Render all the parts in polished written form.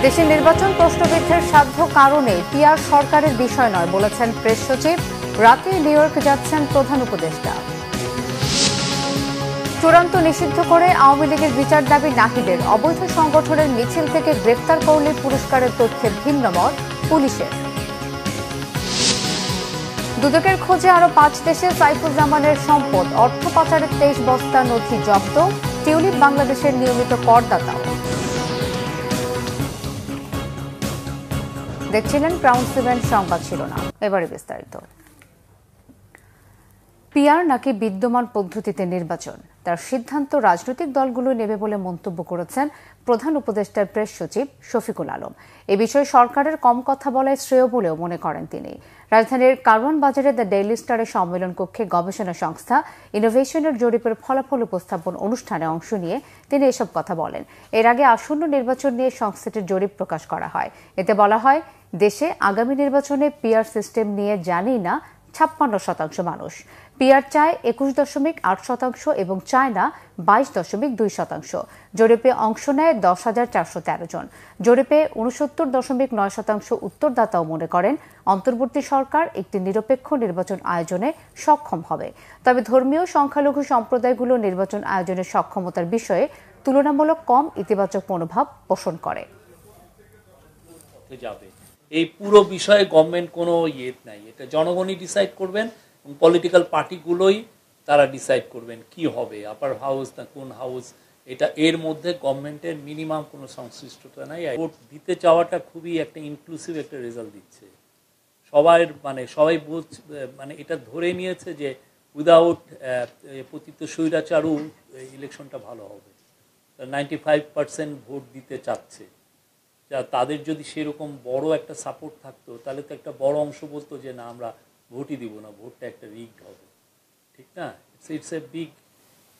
দেশের নির্বাচন প্রশ্নবিদ্ধের সাধ্য কারণে পিআর সরকারের বিষয় নয় বলেছেন প্রেস সচিব। রাতে নিউ ইয়র্ক যাচ্ছেন প্রধান উপদেষ্টা। চূড়ান্ত নিষিদ্ধ করে আওয়ামী লীগের বিচার দাবি নাহিদের। অবৈধ সংগঠনের মিছিল থেকে গ্রেফতার করলে পুরস্কারের তথ্যে ভিন্ন মত পুলিশের। দুদকের খোঁজে আরো 5 দেশে সাইফুজ্জামানের সম্পদ। অর্থ পাচারের 23 বস্তা নথি জব্দ। টিউলিপ বাংলাদেশের নিয়মিত করদাতাও। দেখছিলেন ক্রাউন সিমেন্ট সংবাদ শিরোনাম। এবারে বিস্তারিত। পিআর নাকি বিদ্যমান পদ্ধতিতে নির্বাচন, তার সিদ্ধান্ত রাজনৈতিক দলগুলো নেবে বলে মন্তব্য করেছেন প্রধান উপদেষ্টার প্রেস সচিব শফিকুল আলম। এ বিষয়ে সরকারের কম কথা বলায় শ্রেয় বলেও মনে করেন তিনি। রাজধানীর কারওয়ান বাজারে দ্য ডেইলি স্টারের সম্মেলন কক্ষে গবেষণা সংস্থা ইনোভেশনের জরিপের ফলাফল উপস্থাপন অনুষ্ঠানে অংশ নিয়ে তিনি এসব কথা বলেন। এর আগে আসন্ন নির্বাচন নিয়ে সংস্থাটির জরিপ প্রকাশ করা হয়। এতে বলা হয়, দেশে আগামী নির্বাচনে পিআর সিস্টেম নিয়ে জানেই না 56% মানুষ। পিআর চায় 21.8% এবং চায় না 22.2%। জরিপে অংশ নেয় 10,413 জন। জরিপে 69.9% উত্তরদাতাও মনে করেন অন্তর্বর্তী সরকার একটি নিরপেক্ষ নির্বাচন আয়োজনে সক্ষম হবে। তবে ধর্মীয় সংখ্যালঘু সম্প্রদায়গুলো নির্বাচন আয়োজনের সক্ষমতার বিষয়ে তুলনামূলক কম ইতিবাচক মনোভাব পোষণ করে। এই পুরো বিষয়ে গভর্নমেন্ট কোনো নাই, এটা জনগণই ডিসাইড করবেন এবং পলিটিক্যাল পার্টিগুলোই তারা ডিসাইড করবেন কি হবে, আপার হাউস না কোন হাউস, এটা এর মধ্যে গভর্নমেন্টের মিনিমাম কোনো সংশ্লিষ্টতা নাই। ভোট দিতে চাওয়াটা খুবই একটা ইনক্লুসিভ একটা রেজাল্ট দিচ্ছে। সবাই এটা ধরে নিয়েছে যে উইদাউট পতিত স্বৈরাচারু ইলেকশনটা ভালো হবে। 95% ভোট দিতে চাচ্ছে। তাদের যদি সেরকম বড় একটা সাপোর্ট থাকতো তাহলে তো একটা বড় অংশ বলতো যে না, আমরা ভোটই দিব না, ভোটটা একটা রিগড হবে, ঠিক না? ইটস এ বিগ,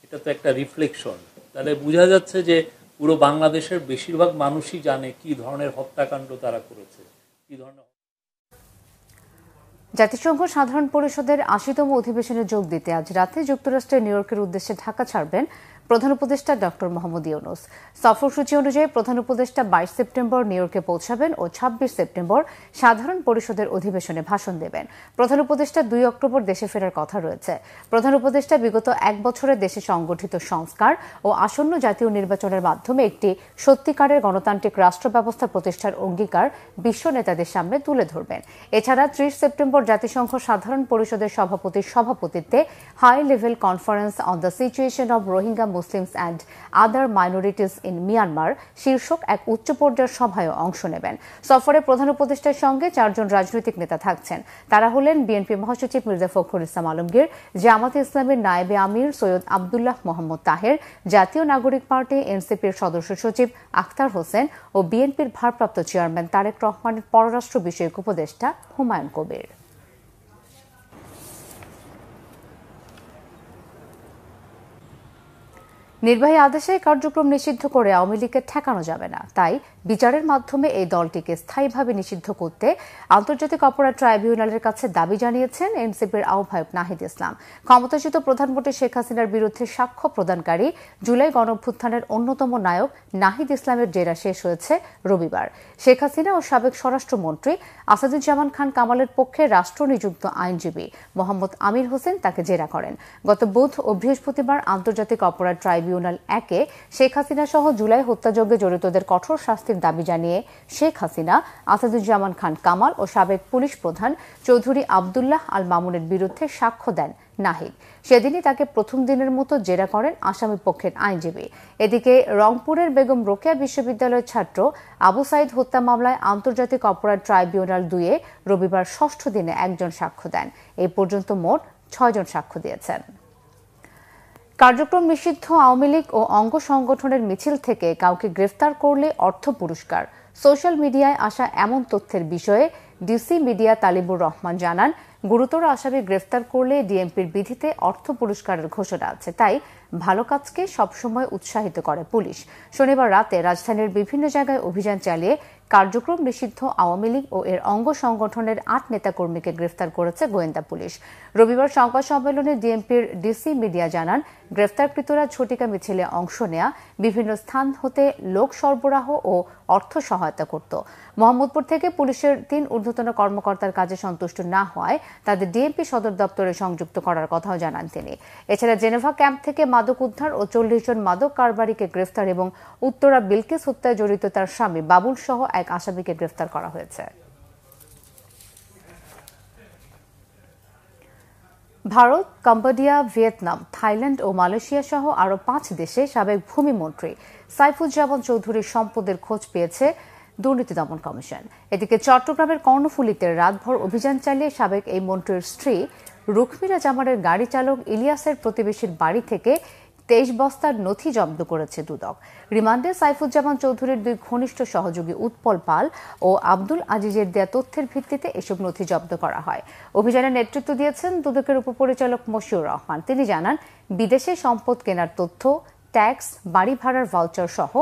এটা তো একটা রিফ্লেকশন। তাহলে বোঝা যাচ্ছে যে পুরো বাংলাদেশের বেশিরভাগ মানুষই জানে কি ধরনের হত্যাকাণ্ড তারা করেছে, কি ধরনের। জাতিসংঘ সাধারণ পরিষদের 80তম অধিবেশনে যোগ দিতে আজ রাতে যুক্তরাষ্ট্রের নিউ ইয়র্কের উদ্দেশ্যে ঢাকা ছাড়বেন প্রধান উপদেষ্টা ডক্টর মোহাম্মদ ইউনূস। সফরসূচি অনুযায়ী প্রধান উপদেষ্টা 22 সেপ্টেম্বর নিউ ইয়র্কে পৌঁছাবেন ও 26 সেপ্টেম্বর সাধারণ পরিষদের অধিবেশনে ভাষণ দেবেন। প্রধান উপদেষ্টা 2 অক্টোবর দেশে ফেরার কথা রয়েছে। প্রধান উপদেষ্টা বিগত 1 বছরে দেশে সংগঠিত সংস্কার ও আসন্ন জাতীয় নির্বাচনের মাধ্যমে একটি সত্যিকারের গণতান্ত্রিক রাষ্ট্র ব্যবস্থা প্রতিষ্ঠার অঙ্গীকার বিশ্ব নেতাদের সামনে তুলে ধরবেন। এছাড়া 30 সেপ্টেম্বর জাতিসংঘ সাধারণ পরিষদের সভাপতির সভাপতিত্বে high level conference on the situation of Rohingya Muslims and other minorities in Myanmar শীর্ষক এক উচ্চ পর্যায়ের সভায় অংশ নেবেন। সফরে প্রধান উপদেষ্টার সঙ্গে 4 জন রাজনৈতিক নেতা থাকছেন। তারা হলেন বিএনপি মহাসচিব মির্জা ফখরুল ইসলাম আলমগীর, জামাতে ইসলামের নায়েবে আমির সৈয়দ আবদুল্লাহ মোহাম্মদ তাহের, জাতীয় নাগরিক পার্টি এনসিপির সদস্য সচিব আখতার হোসেন ও বিএনপির ভারপ্রাপ্ত চেয়ারম্যান তারেক রহমানের পররাষ্ট্র বিষয়ক উপদেষ্টা হুমায়ুন কবির। নির্বাহী আদেশে কার্যক্রম নিষিদ্ধ করে আওয়ামী লীগকে ঠেকানো যাবে না, তাই বিচারের মাধ্যমে এই দলটিকে স্থায়ীভাবে নিষিদ্ধ করতে আন্তর্জাতিক অপরাধ ট্রাইব্যুনালের কাছে দাবি জানিয়েছেন এনসিপির আহ্বায়ক নাহিদ ইসলাম। ক্ষমতাচ্যুত প্রধানমন্ত্রী শেখ হাসিনার বিরুদ্ধে সাক্ষ্য প্রদানকারী জুলাই গণঅভ্যুত্থানের অন্যতম নায়ক নাহিদ ইসলামের জেরা শেষ হয়েছে রবিবার। শেখ হাসিনা ও সাবেক স্বরাষ্ট্রমন্ত্রী আসাদুজ্জামান খান কামালের পক্ষে রাষ্ট্রনিযুক্ত আইনজীবী মোহাম্মদ আমির হোসেন তাকে জেরা করেন। গত বুধ ও বৃহস্পতিবার আন্তর্জাতিক অপরাধ ট্রাইব্যুনাল 1-এ শেখ হাসিনা সহ জুলাই হত্যাযজ্ঞে জড়িতদের কঠোর শাস্তির দাবি জানিয়ে শেখ হাসিনা, আসাদুজ্জামান খান কামাল ও সাবেক পুলিশ প্রধান চৌধুরী আবদুল্লাহ আল মামুনের বিরুদ্ধে সাক্ষ্য দেন নাহিদ। সেদিনই তাকে প্রথম দিনের মতো জেরা করেন আসামি পক্ষের আইনজীবী। এদিকে রংপুরের বেগম রোকেয়া বিশ্ববিদ্যালয়ের ছাত্র আবু সাইদ হত্যা মামলায় আন্তর্জাতিক অপরাধ ট্রাইব্যুনাল 2-এ রবিবার 6ষ্ঠ দিনে 1 জন সাক্ষ্য দেন। এই পর্যন্ত মোট 6 জন সাক্ষ্য দিয়েছেন। কার্যক্রম নিষিদ্ধ আওয়ামী লীগ ও অঙ্গ সংগঠনের মিছিল থেকে কাউকে গ্রেফতার করলে অর্থ পুরস্কার। সোশ্যাল মিডিয়ায় আসা এমন তথ্যের বিষয়ে ডিসি মিডিয়া তালিবুর রহমান জানান, গুরুতর আসামি গ্রেফতার করলে ডিএমপির বিধিতে অর্থ পুরস্কারের ঘোষণা আছে, তাই ভালো কাজকে সবসময় উৎসাহিত করে পুলিশ। শনিবার রাতে রাজধানীর বিভিন্ন জায়গায় অভিযান চালিয়ে কার্যক্রম নিষিদ্ধ আওয়ামী লীগ ও এর অঙ্গ সংগঠনের 8 নেতাকর্মীকে গ্রেফতার করেছে গোয়েন্দা পুলিশ। রবিবার সংবাদ সম্মেলনে ডিএমপির ডিসি মিডিয়া জানান, গ্রেফতারকৃতরা ঝটিকা মিছিলে অংশ নেয়া, বিভিন্ন স্থান হতে লোক সরবরাহ ও অর্থ সহায়তা করত। মোহাম্মদপুর থেকে পুলিশের 3 ঊর্ধ্বতন কর্মকর্তার কাজে সন্তুষ্ট না হওয়ায় তাদের ডিএমপি সদর দপ্তরে সংযুক্ত করার কথাও জানান তিনি। এছাড়া জেনেভা ক্যাম্প থেকে মাদক উদ্ধার ও 40 জন মাদক কারবারিকে গ্রেফতার এবং উত্তরা বিলকিস হত্যায় জড়িত তার স্বামী বাবুল সহ এক আসামিকে গ্রেফতার করা হয়েছে। ভারত, কম্বোডিয়া, ভিয়েতনাম, থাইল্যান্ড ও মালয়েশিয়া সহ আরও 5 দেশে সাবেক ভূমিমন্ত্রী সাইফুজ্জামান চৌধুরীর সম্পদের খোঁজ পেয়েছে দুর্নীতি দমন কমিশন। এদিকে চট্টগ্রামের কর্ণফুলীতে রাতভর অভিযান চালিয়ে সাবেক এই মন্ত্রীর স্ত্রী রুকমিরা জামানের গাড়ি চালক ইলিয়াসের প্রতিবেশীর বাড়ি থেকে 23 বস্তার নথি জব্দ করেছে দুদক। রিমান্ডে সাইফুজ্জামান চৌধুরীর 2 ঘনিষ্ঠ সহযোগী উৎপল পাল ও আব্দুল আজিজের দেয়া তথ্যের ভিত্তিতে এসব নথি জব্দ করা হয়। অভিযানের নেতৃত্ব দিয়েছেন দুদকের উপপরিচালক মশিউর রহমান। তিনি জানান, বিদেশে সম্পদ কেনার তথ্য, ট্যাক্স, বাড়ি ভাড়ার ভাউচার সহ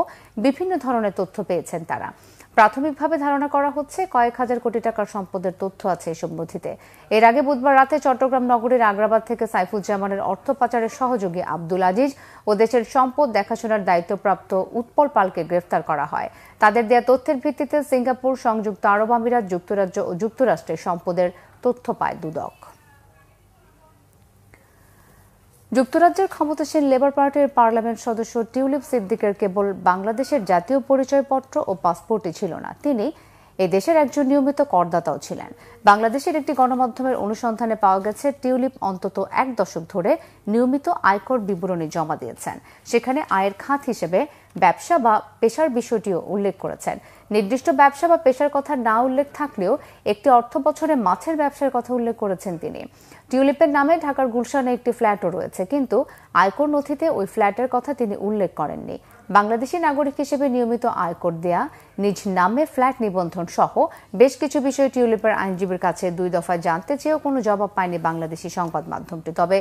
বিভিন্ন ধরনের তথ্য পেয়েছেন তারা। প্রাথমিকভাবে ধারণা করা হচ্ছে কয়েক হাজার কোটি টাকার সম্পদের তথ্য আছে এসব নথিতে। এর আগে বুধবার রাতে চট্টগ্রাম নগরীর আগ্রাবাদ থেকে সাইফুজ্জামানের অর্থ পাচারের সহযোগী আব্দুল আজিজ ও দেশের সম্পদ দেখাশোনার দায়িত্বপ্রাপ্ত উৎপল পালকে গ্রেফতার করা হয়। তাদের দেয়া তথ্যের ভিত্তিতে সিঙ্গাপুর, সংযুক্ত আরব আমিরাত, যুক্তরাজ্য ও যুক্তরাষ্ট্রের সম্পদের তথ্য পায় দুদক। যুক্তরাজ্যের ক্ষমতাসীন লেবার পার্টির পার্লামেন্ট সদস্য টিউলিপ সিদ্দিকের কেবল বাংলাদেশের জাতীয় পরিচয়পত্র ও পাসপোর্টই ছিল না, তিনি এই দেশের একজন নিয়মিত করদাতাও ছিলেন। বাংলাদেশের একটি গণমাধ্যমের অনুসন্ধানে পাওয়া গেছে, টিউলিপ অন্তত 1 দশক ধরে নিয়মিত আয়কর বিবরণী জমা দিয়েছেন। সেখানে আয়ের খাত হিসেবে ব্যবসা বা পেশার বিষয়টিও উল্লেখ করেছেন। নির্দিষ্ট ব্যবসা বা পেশার কথা না উল্লেখ থাকলেও একটি অর্থ বছরে মাছের ব্যবসার কথা উল্লেখ করেছেন তিনি। টিউলিপের নামে ঢাকার গুলশানে একটি ফ্ল্যাটও রয়েছে, কিন্তু আয়কর নথিতে ওই ফ্ল্যাটের কথা তিনি উল্লেখ করেননি। বাংলাদেশি নাগরিক হিসেবে নিয়মিত আয়কর দেয়া, নিজ নামে ফ্ল্যাট নিবন্ধন সহ বেশ কিছু বিষয় টিউলিপের আইনজীবীর কাছে 2 দফায় জানতে চেয়েও কোনো জবাব পায়নি বাংলাদেশি সংবাদ মাধ্যমটি। তবে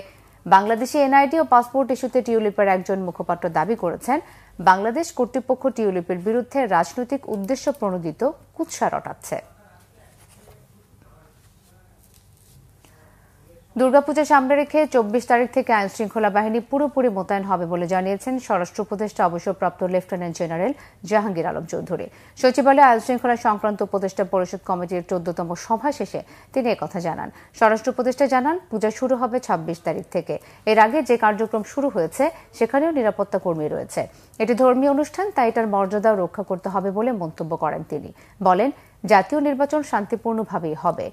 বাংলাদেশি এনআইডি ও পাসপোর্ট ইস্যুতে টিউলিপের একজন মুখপাত্র দাবি করেছেন, বাংলাদেশ কর্তৃপক্ষ টিউলিপের বিরুদ্ধে রাজনৈতিক উদ্দেশ্য প্রণোদিত কুৎসা রটাচ্ছে। দুর্গাপূজা সামনে রেখে 24 তারিখ থেকে আইনশৃঙ্খলা বাহিনী পুরোপুরি মোতায়েন হবে বলে জানিয়েছেন স্বরাষ্ট্র উপদেষ্টা অবসরপ্রাপ্ত লেফটেন্যান্ট জেনারেল জাহাঙ্গীর আলম চৌধুরী। সচিবালয়ে আইনশৃঙ্খলা সংক্রান্ত উপদেষ্টা পরিষদ কমিটির 14তম সভা শেষে তিনি একথা জানান। স্বরাষ্ট্র উপদেষ্টা জানান, পূজা শুরু হবে 26 তারিখ থেকে। এর আগে যে কার্যক্রম শুরু হয়েছে সেখানেও নিরাপত্তা কর্মী রয়েছে। এটি ধর্মীয় অনুষ্ঠান, তাই এটার মর্যাদাও রক্ষা করতে হবে বলে মন্তব্য করেন তিনি। বলেন, জাতীয় নির্বাচন শান্তিপূর্ণভাবেই হবে।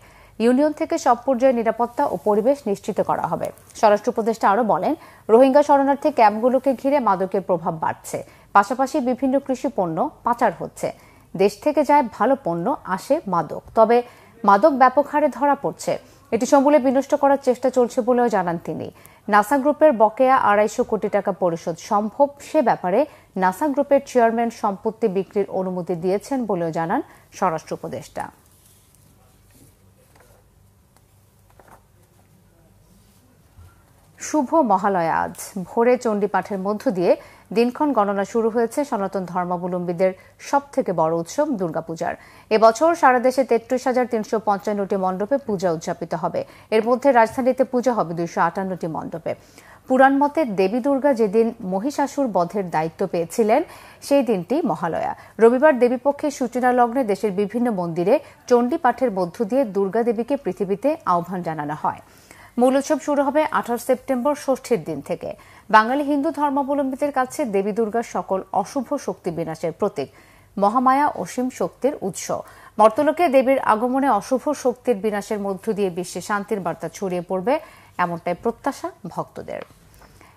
ইউনিয়ন থেকে সব পর্যায়ে নিরাপত্তা ও পরিবেশ নিশ্চিত করা হবে। স্বরাষ্ট্র উপদেষ্টা আরও বলেন, রোহিঙ্গা শরণার্থী ক্যাম্পগুলোকে ঘিরে মাদকের প্রভাব বাড়ছে, পাশাপাশি বিভিন্ন কৃষি পণ্য পাচার হচ্ছে। দেশ থেকে যায় ভালো পণ্য, আসে মাদক, তবে মাদক ব্যাপক হারে ধরা পড়ছে। এটি সমূলে বিনষ্ট করার চেষ্টা চলছে বলেও জানান তিনি। নাসা গ্রুপের বকেয়া 250 কোটি টাকা পরিশোধ সম্ভব, সে ব্যাপারে নাসা গ্রুপের চেয়ারম্যান সম্পত্তি বিক্রির অনুমতি দিয়েছেন বলেও জানান স্বরাষ্ট্র উপদেষ্টা। শুভ মহালয়া আজ ভোরে চণ্ডীপাঠের মধ্য দিয়ে দিনক্ষণ গণনা শুরু হয়েছে সনাতন ধর্মাবলম্বীদের সবথেকে বড় উৎসব দুর্গাপূজার। এবছর সারা দেশে 33,355টি মণ্ডপে পূজা উদযাপিত হবে। এর মধ্যে রাজধানীতে পূজা হবে 258টি মণ্ডপে। পুরাণ মতে দেবী দুর্গা যেদিন মহিষাসুর বধের দায়িত্ব পেয়েছিলেন সেই দিনটি মহালয়া। রবিবার দেবীপক্ষের সূচনা লগ্নে দেশের বিভিন্ন মন্দিরে চণ্ডীপাঠের মধ্য দিয়ে দুর্গা দেবীকে পৃথিবীতে আহ্বান জানানো হয়। মূল উৎসব শুরু হবে 28 সেপ্টেম্বর ষষ্ঠীর দিন থেকে। বাঙালি হিন্দু ধর্মাবলম্বীদের কাছে দেবী দুর্গার সকল অশুভ শক্তি বিনাশের প্রতীক, মহামায়া অসীম শক্তির উৎস। মর্তলোকে দেবীর আগমনে অশুভ শক্তির বিনাশের মধ্য দিয়ে বিশ্বে শান্তির বার্তা ছড়িয়ে পড়বে, এমনটাই প্রত্যাশা ভক্তদের।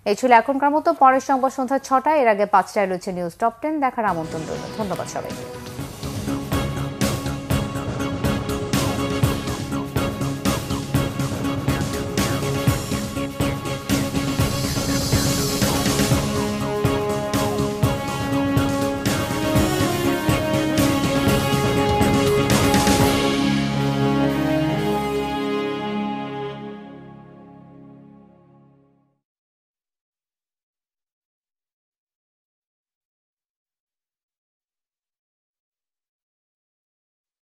এই ছিল এখনকার মতো। পরের সংবাদ সন্ধ্যা 6টায়। এর আগে 5টায় রয়েছে নিউজ টপ 10 দেখার আমন্ত্রণ রইল। ধন্যবাদ সবাইকে।